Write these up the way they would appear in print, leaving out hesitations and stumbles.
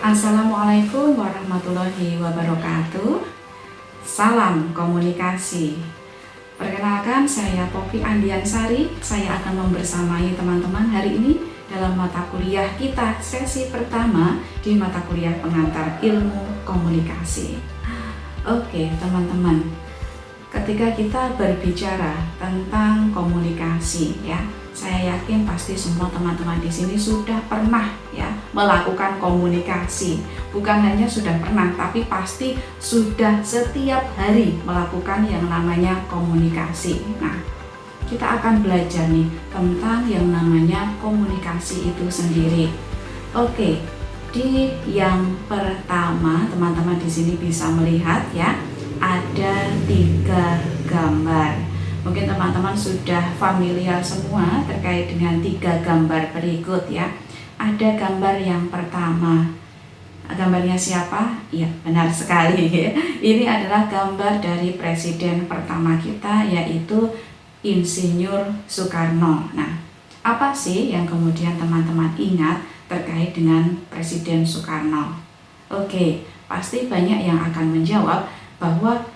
Assalamualaikum warahmatullahi wabarakatuh. Salam komunikasi. Perkenalkan, saya Poppy Andiansari. Saya akan membersamai teman-teman hari ini dalam mata kuliah kita sesi pertama di mata kuliah pengantar ilmu komunikasi. Oke, teman-teman. Ketika kita berbicara tentang komunikasi, ya, saya yakin pasti semua teman-teman di sini sudah pernah ya melakukan komunikasi. Bukan hanya sudah pernah, tapi pasti sudah setiap hari melakukan yang namanya komunikasi. Nah, kita akan belajar nih tentang yang namanya komunikasi itu sendiri. Oke, di yang pertama teman-teman di sini bisa melihat ya, ada 3 gambar. Mungkin teman-teman sudah familiar semua terkait dengan 3 gambar berikut ya. Ada gambar yang pertama. Gambarnya siapa? Iya, benar sekali ya. Ini adalah gambar dari presiden pertama kita, yaitu Insinyur Soekarno. Nah, apa sih yang kemudian teman-teman ingat terkait dengan Presiden Soekarno? Oke, pasti banyak yang akan menjawab bahwa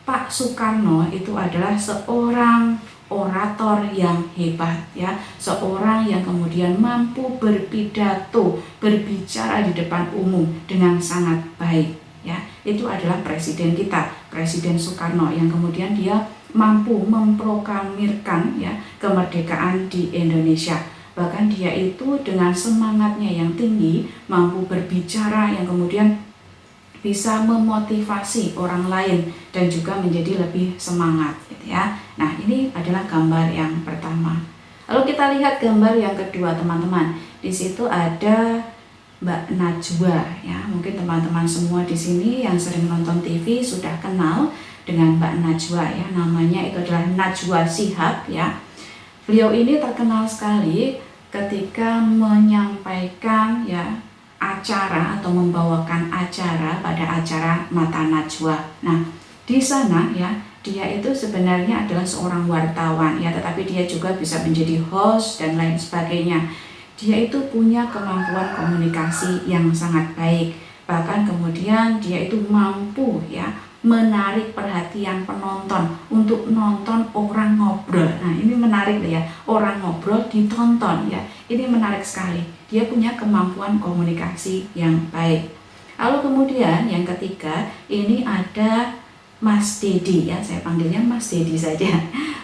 Pak Soekarno itu adalah seorang orator yang hebat ya, seorang yang kemudian mampu berpidato, berbicara di depan umum dengan sangat baik ya. Itu adalah presiden kita, Presiden Soekarno, yang kemudian dia mampu memproklamirkan ya kemerdekaan di Indonesia. Bahkan dia itu dengan semangatnya yang tinggi mampu berbicara yang kemudian bisa memotivasi orang lain dan juga menjadi lebih semangat gitu ya. Nah, ini adalah gambar yang pertama. Lalu kita lihat gambar yang kedua, teman-teman. Di situ ada Mbak Najwa ya. Mungkin teman-teman semua di sini yang sering nonton TV sudah kenal dengan Mbak Najwa ya. Namanya itu adalah Najwa Shihab ya. Beliau ini terkenal sekali ketika menyampaikan ya acara atau membawakan acara pada acara Mata Najwa. Nah, di sana ya, dia itu sebenarnya adalah seorang wartawan ya, tetapi dia juga bisa menjadi host dan lain sebagainya. Dia itu punya kemampuan komunikasi yang sangat baik. Bahkan kemudian dia itu mampu ya menarik perhatian penonton untuk nonton orang ngobrol. Nah, ini menarik ya, orang ngobrol ditonton ya. Ini menarik sekali. Dia punya kemampuan komunikasi yang baik. Lalu kemudian yang ketiga, ini ada Mas Dedi ya, saya panggilnya Mas Dedi saja.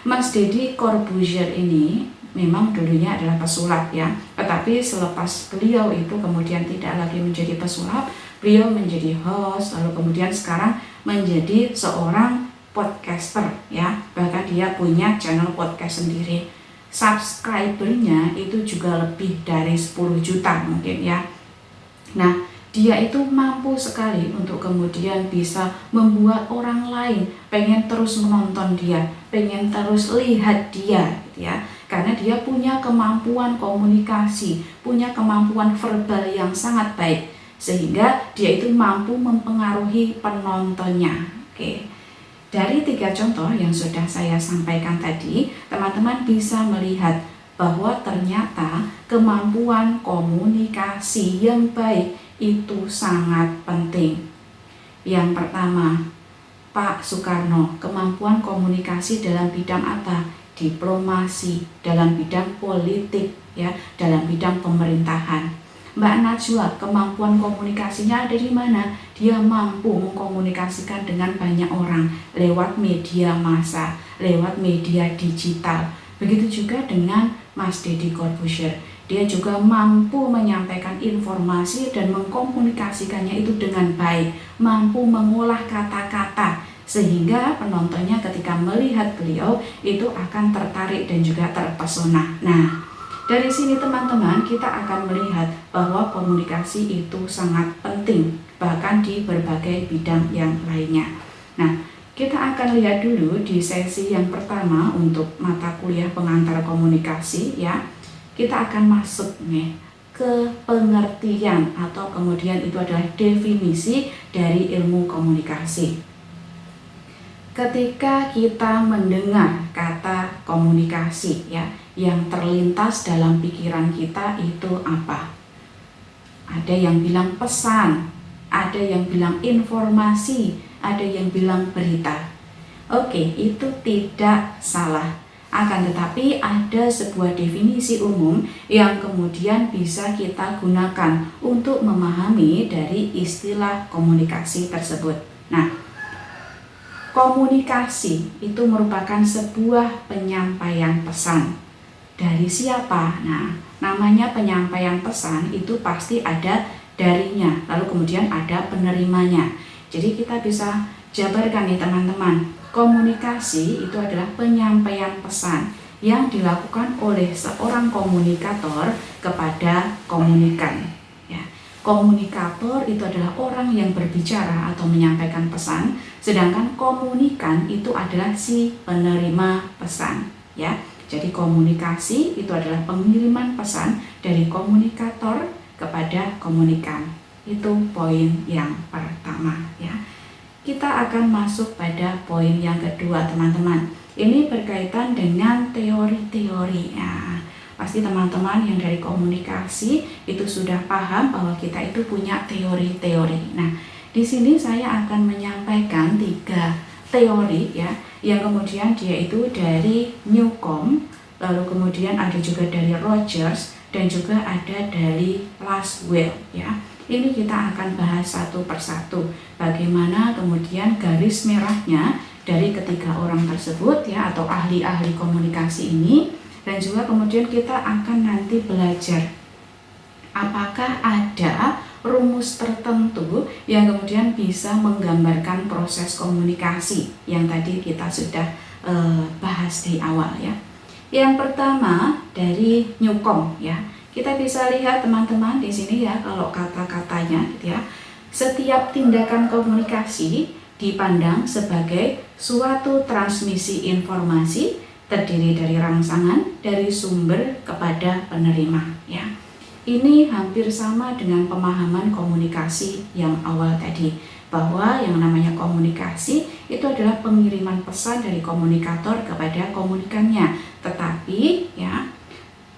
Mas Deddy Corbuzier ini memang dulunya adalah pesulap ya, tetapi selepas beliau itu kemudian tidak lagi menjadi pesulap, beliau menjadi host, lalu kemudian sekarang menjadi seorang podcaster ya, bahkan dia punya channel podcast sendiri. Subscribernya itu juga lebih dari 10 juta mungkin ya. Nah, dia itu mampu sekali untuk kemudian bisa membuat orang lain pengen terus menonton dia, pengen terus lihat dia gitu ya. Karena dia punya kemampuan komunikasi, punya kemampuan verbal yang sangat baik, sehingga dia itu mampu mempengaruhi penontonnya. Oke. Dari 3 contoh yang sudah saya sampaikan tadi, teman-teman bisa melihat bahwa ternyata kemampuan komunikasi yang baik itu sangat penting. Yang pertama, Pak Soekarno, kemampuan komunikasi dalam bidang apa? Diplomasi, dalam bidang politik, ya, dalam bidang pemerintahan. Mbak Najwa, kemampuan komunikasinya ada di mana? Dia mampu mengkomunikasikan dengan banyak orang lewat media massa, lewat media digital. Begitu juga dengan Mas Deddy Corbuzier. Dia juga mampu menyampaikan informasi dan mengkomunikasikannya itu dengan baik, mampu mengolah kata-kata, sehingga penontonnya ketika melihat beliau itu akan tertarik dan juga terpesona. Nah, dari sini teman-teman kita akan melihat bahwa komunikasi itu sangat penting, bahkan di berbagai bidang yang lainnya. Nah, kita akan lihat dulu di sesi yang pertama untuk mata kuliah pengantar komunikasi ya. Kita akan masuk nih ke pengertian atau kemudian itu adalah definisi dari ilmu komunikasi. Ketika kita mendengar kata komunikasi ya, yang terlintas dalam pikiran kita itu apa? ada yang bilang pesan, ada yang bilang informasi, ada yang bilang berita. Oke, itu tidak salah. Akan tetapi ada sebuah definisi umum yang kemudian bisa kita gunakan untuk memahami dari istilah komunikasi tersebut. Nah, komunikasi itu merupakan sebuah penyampaian pesan. Dari siapa? Nah, namanya penyampaian pesan itu pasti ada darinya, lalu kemudian ada penerimanya. Jadi kita bisa jabarkan nih teman-teman, komunikasi itu adalah penyampaian pesan yang dilakukan oleh seorang komunikator kepada komunikan. Ya, komunikator itu adalah orang yang berbicara atau menyampaikan pesan, sedangkan komunikan itu adalah si penerima pesan. Ya, jadi komunikasi itu adalah pengiriman pesan dari komunikator kepada komunikan. Itu poin yang pertama, ya. Kita akan masuk pada poin yang kedua, teman-teman. Ini berkaitan dengan teori-teori. Nah, pasti teman-teman yang dari komunikasi itu sudah paham bahwa kita itu punya teori-teori. Nah, di sini saya akan menyampaikan 3 teori, ya, yang kemudian dia itu dari Newcomb, lalu kemudian ada juga dari Rogers, dan juga ada dari Laswell, ya. Ini kita akan bahas satu persatu bagaimana kemudian garis merahnya dari ketiga orang tersebut, ya, atau ahli-ahli komunikasi ini, dan juga kemudian kita akan nanti belajar apakah ada rumus tertentu yang kemudian bisa menggambarkan proses komunikasi yang tadi kita sudah bahas di awal, ya. Yang pertama dari Newcomb, ya. Kita bisa lihat teman-teman di sini, ya, kalau kata-katanya, ya, setiap tindakan komunikasi dipandang sebagai suatu transmisi informasi terdiri dari rangsangan dari sumber kepada penerima, ya. Ini hampir sama dengan pemahaman komunikasi yang awal tadi, bahwa yang namanya komunikasi itu adalah pengiriman pesan dari komunikator kepada komunikannya. Tetapi, ya,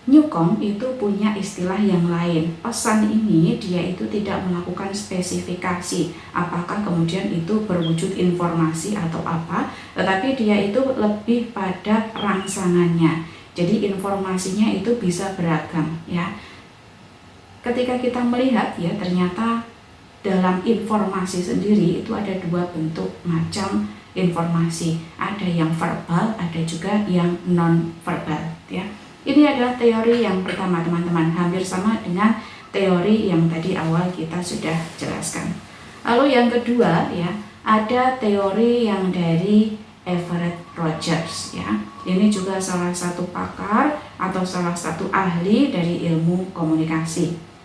Newcomb itu punya istilah yang lain. Pesan ini dia itu tidak melakukan spesifikasi apakah kemudian itu berwujud informasi atau apa, tetapi dia itu lebih pada rangsangannya. Jadi informasinya itu bisa beragam, ya. Ketika kita melihat, ya, ternyata dalam informasi sendiri itu ada 2 bentuk macam informasi. Ada yang verbal, ada juga yang non verbal, ya. Ini adalah teori yang pertama, teman-teman, hampir sama dengan teori yang tadi awal kita sudah jelaskan. Lalu yang kedua, ya, ada teori yang dari Everett Rogers, ya. Ini juga salah satu pakar atau salah satu ahli dari ilmu komunikasi.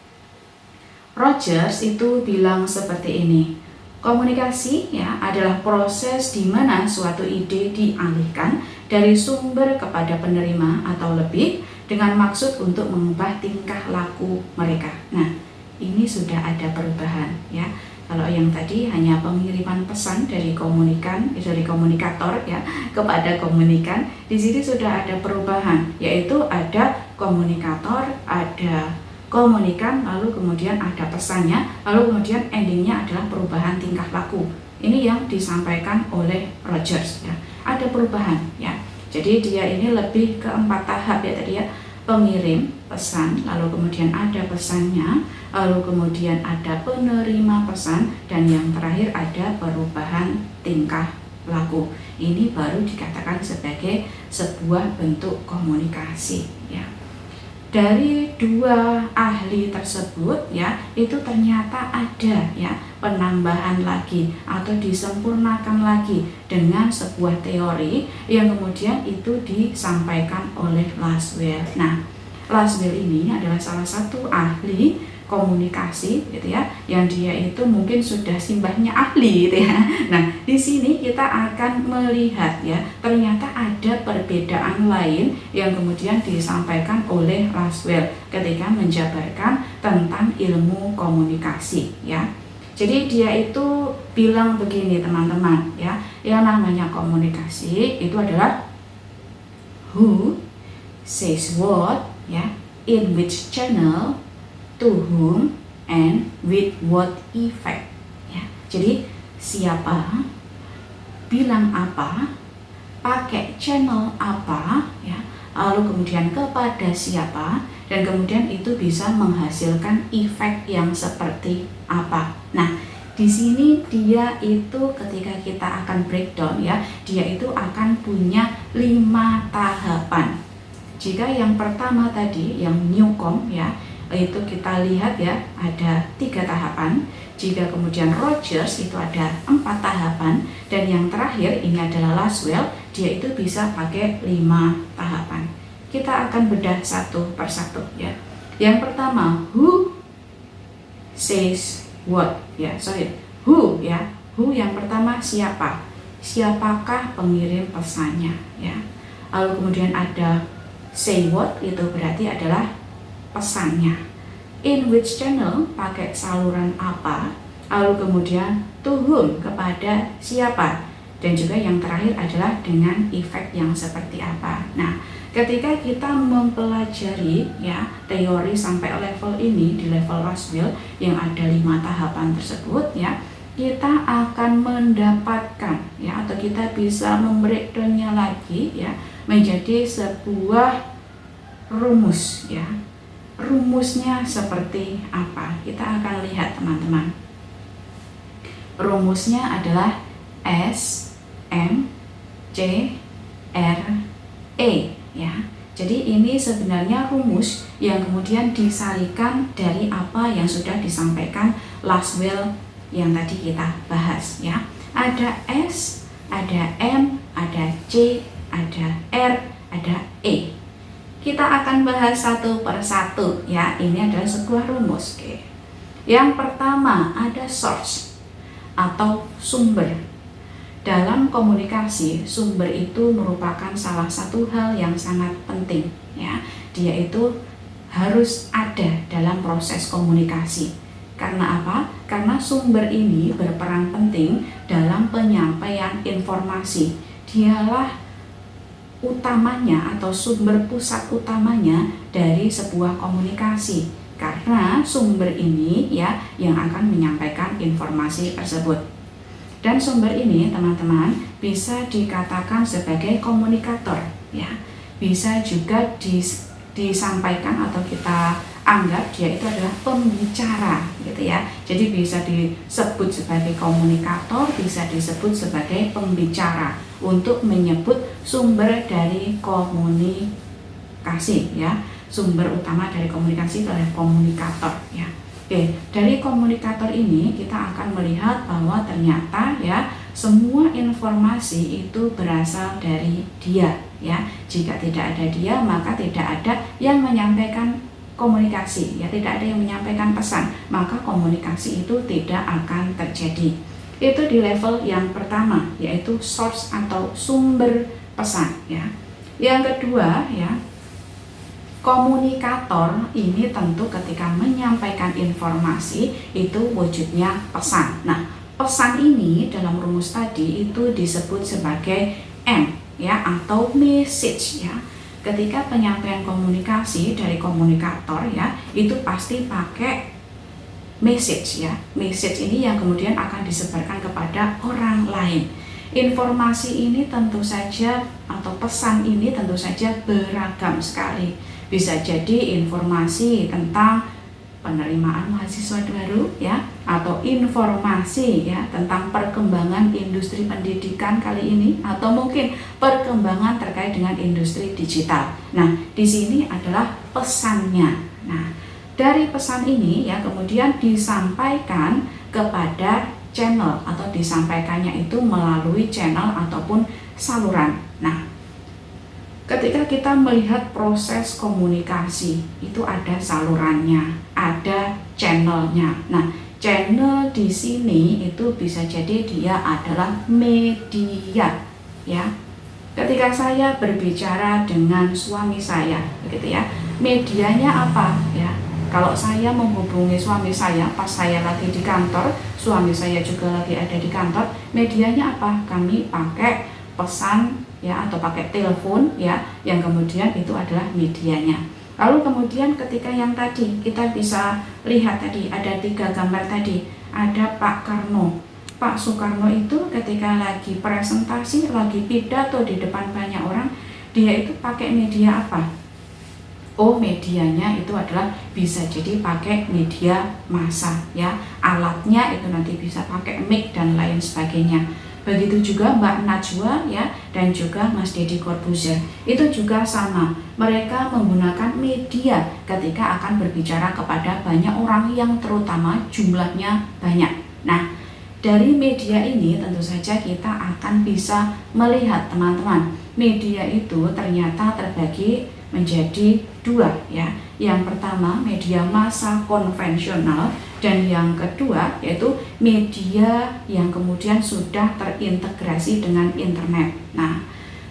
Rogers itu bilang seperti ini. Komunikasi, ya, adalah proses di mana suatu ide dialihkan dari sumber kepada penerima atau lebih dengan maksud untuk mengubah tingkah laku mereka. Nah, ini sudah ada perubahan, ya. Kalau yang tadi hanya pengiriman pesan dari komunikator, ya, kepada komunikan, di sini sudah ada perubahan, yaitu ada komunikator, ada komunikan, lalu kemudian ada pesannya, lalu kemudian endingnya adalah perubahan tingkah laku. Ini yang disampaikan oleh Rogers, ya. Ada perubahan, ya. Jadi dia ini lebih ke 4 tahap, ya, tadi, ya. Pengirim pesan, lalu kemudian ada pesannya, lalu kemudian ada penerima pesan, dan yang terakhir ada perubahan tingkah laku. Ini baru dikatakan sebagai sebuah bentuk komunikasi, ya. Dari 2 ahli tersebut, ya, itu ternyata ada, ya, penambahan lagi atau disempurnakan lagi dengan sebuah teori yang kemudian itu disampaikan oleh Laswell. Nah, Laswell ini adalah salah satu ahli komunikasi, gitu, ya, yang dia itu mungkin sudah simbahnya ahli, gitu, ya. Nah, di sini kita akan melihat, ya, ternyata ada perbedaan lain yang kemudian disampaikan oleh Laswell ketika menjabarkan tentang ilmu komunikasi, ya. Jadi dia itu bilang begini, teman-teman, ya, yang namanya komunikasi itu adalah who says what, ya, in which channel, to whom, and with what effect. Ya, jadi siapa, bilang apa, pakai channel apa, ya, lalu kemudian kepada siapa, dan kemudian itu bisa menghasilkan efek yang seperti apa. Nah, di sini dia itu ketika kita akan breakdown, ya, dia itu akan punya 5 tahapan. Jika yang pertama tadi yang Newcomb, ya, itu kita lihat ya ada 3 tahapan. Jika kemudian Rogers itu ada 4 tahapan, dan yang terakhir ini adalah Laswell, dia itu bisa pakai 5 tahapan. Kita akan bedah satu persatu, ya. Yang pertama, who says what, ya, who, ya, who yang pertama siapa, siapakah pengirim pesannya, ya. Lalu kemudian ada say what, itu berarti adalah pesannya. In which channel, pakai saluran apa. Lalu kemudian to whom, kepada siapa. Dan juga yang terakhir adalah dengan efek yang seperti apa. Nah, ketika kita mempelajari, ya, teori sampai level ini, di level Laswell yang ada 5 tahapan tersebut, ya, kita akan mendapatkan, ya, atau kita bisa membreakdownnya lagi, ya, menjadi sebuah rumus, ya. Rumusnya seperti apa? Kita akan lihat, teman-teman. Rumusnya adalah S, M, C, R, E, ya. Jadi ini sebenarnya rumus yang kemudian disalikan dari apa yang sudah disampaikan Laswell yang tadi kita bahas, ya. Ada S, ada M, ada C, ada R, ada E. Kita akan bahas satu persatu, ya. Ini adalah sebuah rumus. Oke. Yang pertama ada source atau sumber. Dalam komunikasi, sumber itu merupakan salah satu hal yang sangat penting, ya. Dia itu harus ada dalam proses komunikasi. Karena apa? Karena sumber ini berperan penting dalam penyampaian informasi. Dialah utamanya atau sumber pusat utamanya dari sebuah komunikasi, karena sumber ini, ya, yang akan menyampaikan informasi tersebut. Dan sumber ini, teman-teman, bisa dikatakan sebagai komunikator, ya. Bisa juga disampaikan atau kita anggap dia itu adalah pembicara, gitu ya. Jadi bisa disebut sebagai komunikator, bisa disebut sebagai pembicara untuk menyebut sumber dari komunikasi, ya. Sumber utama dari komunikasi itu adalah komunikator, ya. Oke, dari komunikator ini kita akan melihat bahwa ternyata, ya, semua informasi itu berasal dari dia, ya. Jika tidak ada dia, maka tidak ada yang menyampaikan komunikasi, ya, tidak ada yang menyampaikan pesan, maka komunikasi itu tidak akan terjadi. Itu di level yang pertama, yaitu source atau sumber pesan, ya. Yang kedua, ya, komunikator ini tentu ketika menyampaikan informasi itu wujudnya pesan. Nah, pesan ini dalam rumus tadi itu disebut sebagai M, ya, atau message, ya. Ketika penyampaian komunikasi dari komunikator, ya, itu pasti pakai message, ya. Message ini yang kemudian akan disebarkan kepada orang lain. Informasi ini tentu saja atau pesan ini tentu saja beragam sekali. Bisa jadi informasi tentang penerimaan mahasiswa baru, ya, atau informasi, ya, tentang perkembangan industri pendidikan kali ini, atau mungkin perkembangan terkait dengan industri digital. Nah, di sini adalah pesannya. Nah, dari pesan ini, ya, kemudian disampaikan kepada channel atau disampaikannya itu melalui channel ataupun saluran. Nah, ketika kita melihat proses komunikasi, itu ada salurannya, ada channelnya. Nah, channel di sini itu bisa jadi dia adalah media, ya. Ketika saya berbicara dengan suami saya, begitu ya, medianya apa, ya? Kalau saya menghubungi suami saya pas saya lagi di kantor, suami saya juga lagi ada di kantor, medianya apa? Kami pakai pesan, ya, atau pakai telepon, ya, yang kemudian itu adalah medianya. Lalu kemudian ketika yang tadi kita bisa lihat tadi ada 3 gambar tadi, ada Pak Karno. Pak Soekarno itu ketika lagi presentasi, lagi pidato di depan banyak orang, dia itu pakai media apa? Oh, medianya itu adalah bisa jadi pakai media massa ya. Alatnya itu nanti bisa pakai mic dan lain sebagainya. Begitu juga Mbak Najwa ya, dan juga Mas Deddy Corbuzier. Itu juga sama. Mereka menggunakan media ketika akan berbicara kepada banyak orang yang terutama jumlahnya banyak. Nah, dari media ini tentu saja kita akan bisa melihat teman-teman, media itu ternyata terbagi menjadi 2 ya. Yang pertama media massa konvensional, dan yang kedua yaitu media yang kemudian sudah terintegrasi dengan internet. Nah,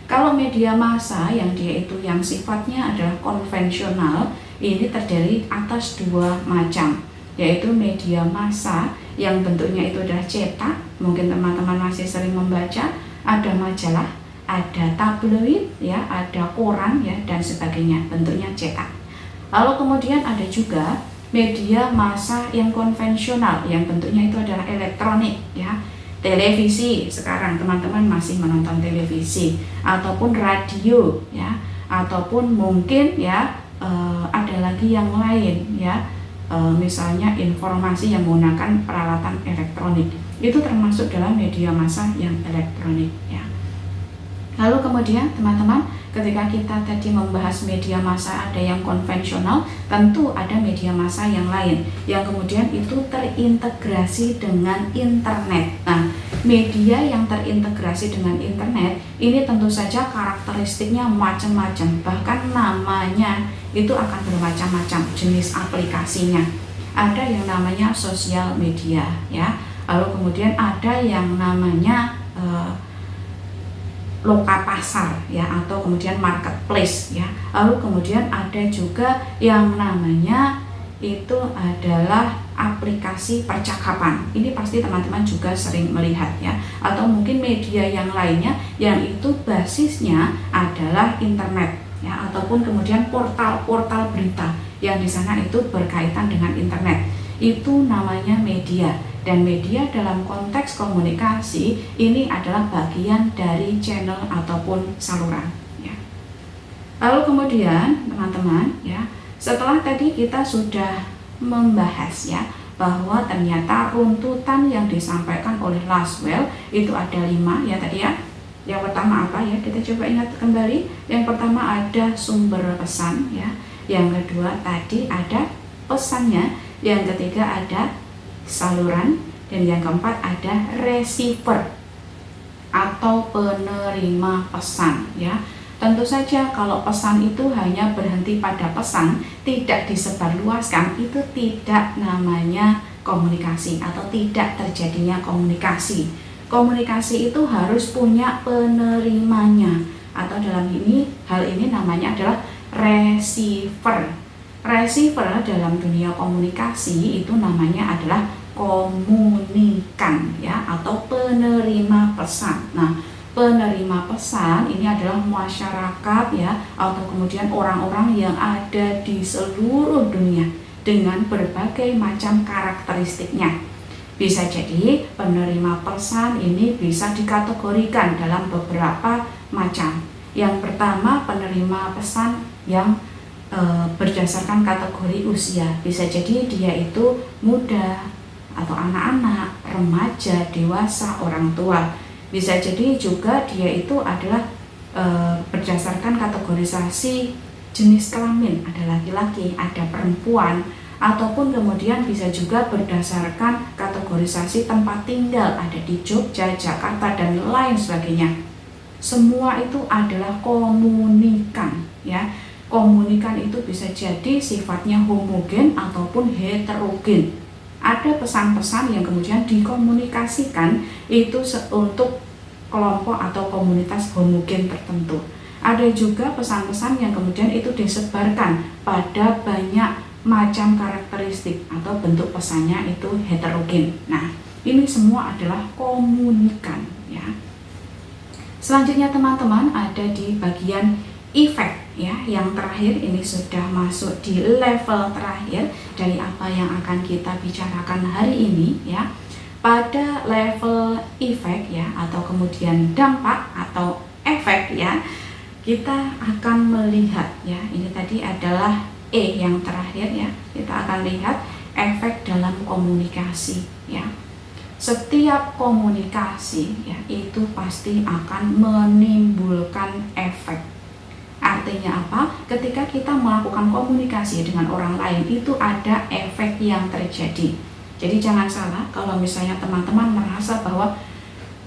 kalau media massa yang dia itu yang sifatnya adalah konvensional, ini terdiri atas 2 macam, yaitu media massa yang bentuknya itu adalah cetak, mungkin teman-teman masih sering membaca, ada majalah, ada tabloid ya, ada koran ya, dan sebagainya, bentuknya cetak. Lalu kemudian ada juga media massa yang konvensional yang bentuknya itu adalah elektronik ya, televisi. Sekarang teman-teman masih menonton televisi ataupun radio ya, ataupun mungkin ya ada lagi yang lain ya, misalnya informasi yang menggunakan peralatan elektronik, itu termasuk dalam media massa yang elektronik ya. Lalu kemudian teman-teman, ketika kita tadi membahas media massa ada yang konvensional, tentu ada media massa yang lain yang kemudian itu terintegrasi dengan internet. Nah, media yang terintegrasi dengan internet ini tentu saja karakteristiknya macam-macam, bahkan namanya itu akan bermacam-macam jenis aplikasinya. Ada yang namanya sosial media ya, lalu kemudian ada yang namanya loka pasar ya, atau kemudian marketplace ya. Lalu kemudian ada juga yang namanya itu adalah aplikasi percakapan. Ini pasti teman-teman juga sering melihat ya, atau mungkin media yang lainnya yang itu basisnya adalah internet ya, ataupun kemudian portal-portal berita yang di sana itu berkaitan dengan internet. Itu namanya media. Dan media dalam konteks komunikasi ini adalah bagian dari channel ataupun saluran ya. Lalu kemudian teman-teman ya, setelah tadi kita sudah membahas ya bahwa ternyata runtutan yang disampaikan oleh Laswell itu ada 5 ya tadi ya. Yang pertama apa ya, kita coba ingat kembali. Yang pertama ada sumber pesan ya, yang kedua tadi ada pesannya, yang ketiga ada saluran, dan yang keempat ada receiver atau penerima pesan ya. Tentu saja kalau pesan itu hanya berhenti pada pesan, tidak disebarluaskan, itu tidak namanya komunikasi atau tidak terjadinya komunikasi. Komunikasi itu harus punya penerimanya, atau dalam hal ini namanya adalah receiver. Receiver dalam dunia komunikasi itu namanya adalah komunikan ya, atau penerima pesan. Nah, penerima pesan ini adalah masyarakat ya, atau kemudian orang-orang yang ada di seluruh dunia dengan berbagai macam karakteristiknya. Bisa jadi penerima pesan ini bisa dikategorikan dalam beberapa macam. Yang pertama, penerima pesan yang berdasarkan kategori usia. Bisa jadi dia itu muda atau anak-anak, remaja, dewasa, orang tua. Bisa jadi juga dia itu adalah berdasarkan kategorisasi jenis kelamin, ada laki-laki, ada perempuan, ataupun kemudian bisa juga berdasarkan kategorisasi tempat tinggal, ada di Jogja, Jakarta, dan lain sebagainya. Semua itu adalah komunikan ya. Komunikan itu bisa jadi sifatnya homogen ataupun heterogen. Ada pesan-pesan yang kemudian dikomunikasikan itu untuk kelompok atau komunitas homogen tertentu. Ada juga pesan-pesan yang kemudian itu disebarkan pada banyak macam karakteristik atau bentuk pesannya itu heterogen. Nah, ini semua adalah komunikan ya. Selanjutnya teman-teman ada di bagian efek ya. Yang terakhir ini sudah masuk di level terakhir dari apa yang akan kita bicarakan hari ini ya. Pada level efek ya, atau kemudian dampak atau efek ya, kita akan melihat ya, ini tadi adalah yang terakhir ya. Kita akan lihat efek dalam komunikasi ya. Setiap komunikasi ya itu pasti akan menimbulkan efek. Artinya apa? Ketika kita melakukan komunikasi dengan orang lain itu ada efek yang terjadi. Jadi jangan salah kalau misalnya teman-teman merasa bahwa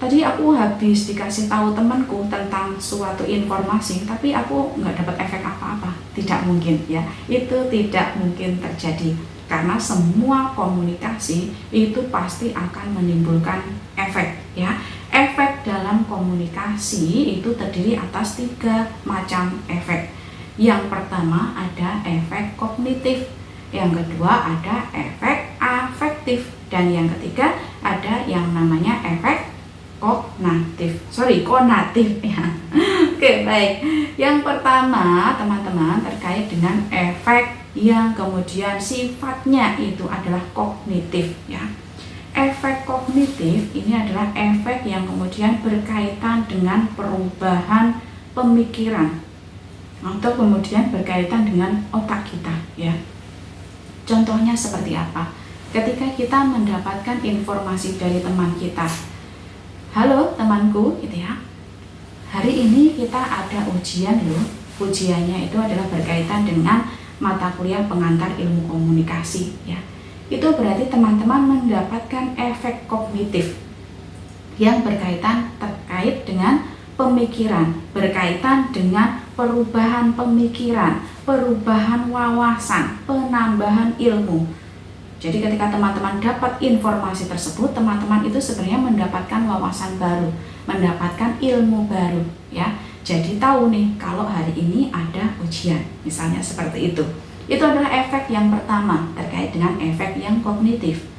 tadi aku habis dikasih tahu temanku tentang suatu informasi tapi aku nggak dapat efek apa-apa. Tidak mungkin ya, itu tidak mungkin terjadi. Karena semua komunikasi itu pasti akan menimbulkan efek ya. Efek dalam komunikasi itu terdiri atas 3 macam efek. Yang pertama ada efek kognitif, yang kedua ada efek afektif, dan yang ketiga ada yang namanya efek konatif ya. Oke, baik. Yang pertama teman-teman terkait dengan efek yang kemudian sifatnya itu adalah kognitif ya. Efek kognitif ini adalah efek yang kemudian berkaitan dengan perubahan pemikiran atau kemudian berkaitan dengan otak kita ya. Contohnya seperti apa? Ketika kita mendapatkan informasi dari teman kita, halo temanku gitu ya, hari ini kita ada ujian loh. Ujiannya itu adalah berkaitan dengan mata kuliah pengantar ilmu komunikasi ya. Itu berarti teman-teman mendapatkan efek kognitif yang terkait dengan pemikiran, berkaitan dengan perubahan pemikiran, perubahan wawasan, penambahan ilmu. Jadi ketika teman-teman dapat informasi tersebut, teman-teman itu sebenarnya mendapatkan wawasan baru, mendapatkan ilmu baru ya. Jadi tahu nih kalau hari ini ada ujian, misalnya seperti itu. Itu adalah efek yang pertama terkait dengan efek yang kognitif.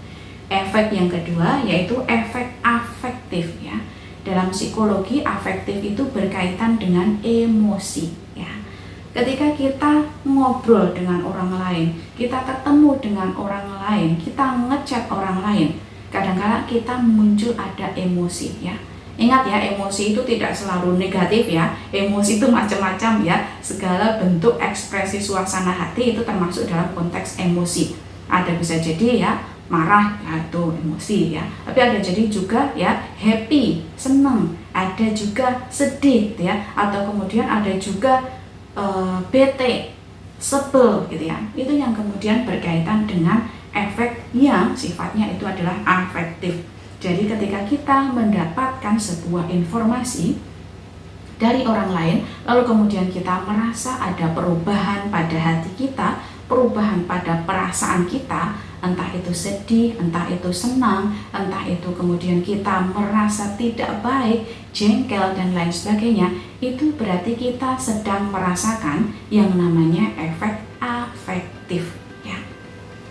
Efek yang kedua yaitu efek afektif ya. Dalam psikologi, afektif itu berkaitan dengan emosi ya. Ketika kita ngobrol dengan orang lain, kita ketemu dengan orang lain, kita ngechat orang lain, kadang-kadang kita muncul ada emosi ya. Ingat ya, emosi itu tidak selalu negatif ya. Emosi itu macam-macam ya. Segala bentuk ekspresi suasana hati itu termasuk dalam konteks emosi. Ada bisa jadi ya marah ya, itu emosi ya. Tapi ada jadi juga ya happy, senang. Ada juga sedih ya. Atau kemudian ada juga bete, sebel gitu ya. Itu yang kemudian berkaitan dengan efek yang sifatnya itu adalah afektif. Jadi ketika kita mendapatkan sebuah informasi dari orang lain, lalu kemudian kita merasa ada perubahan pada hati kita, perubahan pada perasaan kita, entah itu sedih, entah itu senang, entah itu kemudian kita merasa tidak baik, jengkel dan lain sebagainya, itu berarti kita sedang merasakan yang namanya efek afektif ya.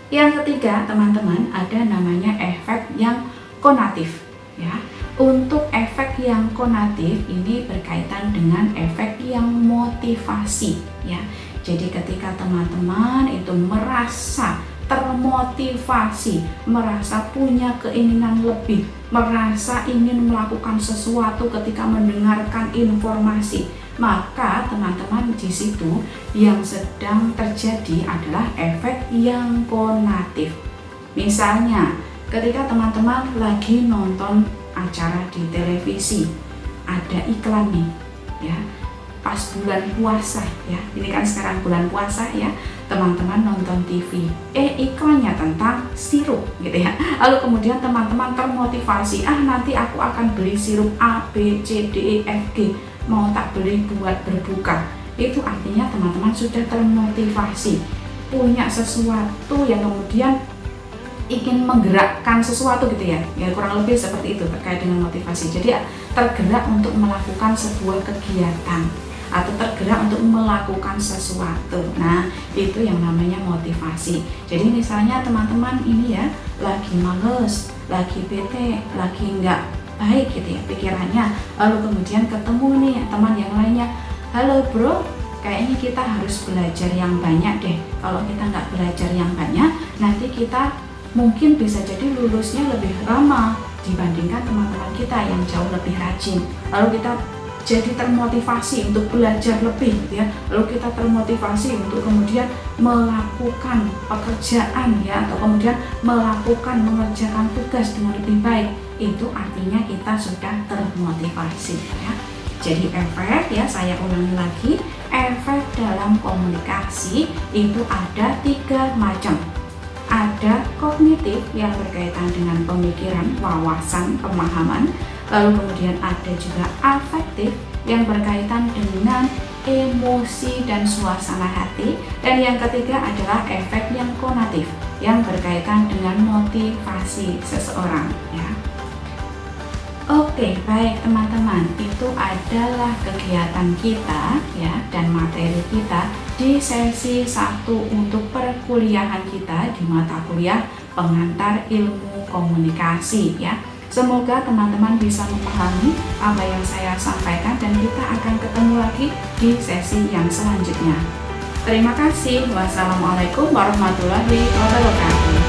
Yang ketiga teman-teman, ada namanya efek yang konatif ya. Untuk efek yang konatif ini berkaitan dengan efek yang motivasi ya. Jadi ketika teman-teman itu merasa termotivasi, merasa punya keinginan lebih, merasa ingin melakukan sesuatu ketika mendengarkan informasi, maka teman-teman di situ yang sedang terjadi adalah efek yang konatif. Misalnya ketika teman-teman lagi nonton acara di televisi, ada iklan nih ya, pas bulan puasa ya, ini kan sekarang bulan puasa ya, teman-teman nonton TV, iklannya tentang sirup gitu ya, lalu kemudian teman-teman termotivasi, nanti aku akan beli sirup A, B, C, D, E, F, G, mau tak beli buat berbuka. Itu artinya teman-teman sudah termotivasi, punya sesuatu yang kemudian ingin menggerakkan sesuatu gitu ya, kurang lebih seperti itu terkait dengan motivasi. Jadi tergerak untuk melakukan sebuah kegiatan atau tergerak untuk melakukan sesuatu. Nah, itu yang namanya motivasi. Jadi misalnya teman-teman ini ya lagi males, lagi bete, lagi nggak baik gitu ya pikirannya, lalu kemudian ketemu nih teman yang lainnya, halo bro, kayaknya kita harus belajar yang banyak deh. Kalau kita nggak belajar yang banyak, nanti kita mungkin bisa jadi lulusnya lebih lama dibandingkan teman-teman kita yang jauh lebih rajin. Lalu kita jadi termotivasi untuk belajar lebih gitu ya. Lalu kita termotivasi untuk kemudian melakukan pekerjaan ya, atau kemudian mengerjakan tugas dengan lebih baik. Itu artinya kita sudah termotivasi ya. Jadi efek ya, saya ulangi lagi, efek dalam komunikasi itu ada 3 macam. Ada kognitif yang berkaitan dengan pemikiran, wawasan, pemahaman. Lalu kemudian ada juga afektif yang berkaitan dengan emosi dan suasana hati. Dan yang ketiga adalah efek yang konatif yang berkaitan dengan motivasi seseorang ya. Oke, baik teman-teman, itu adalah kegiatan kita ya dan materi kita di sesi 1 untuk perkuliahan kita di mata kuliah pengantar ilmu komunikasi ya. Semoga teman-teman bisa memahami apa yang saya sampaikan dan kita akan ketemu lagi di sesi yang selanjutnya. Terima kasih. Wassalamualaikum warahmatullahi wabarakatuh.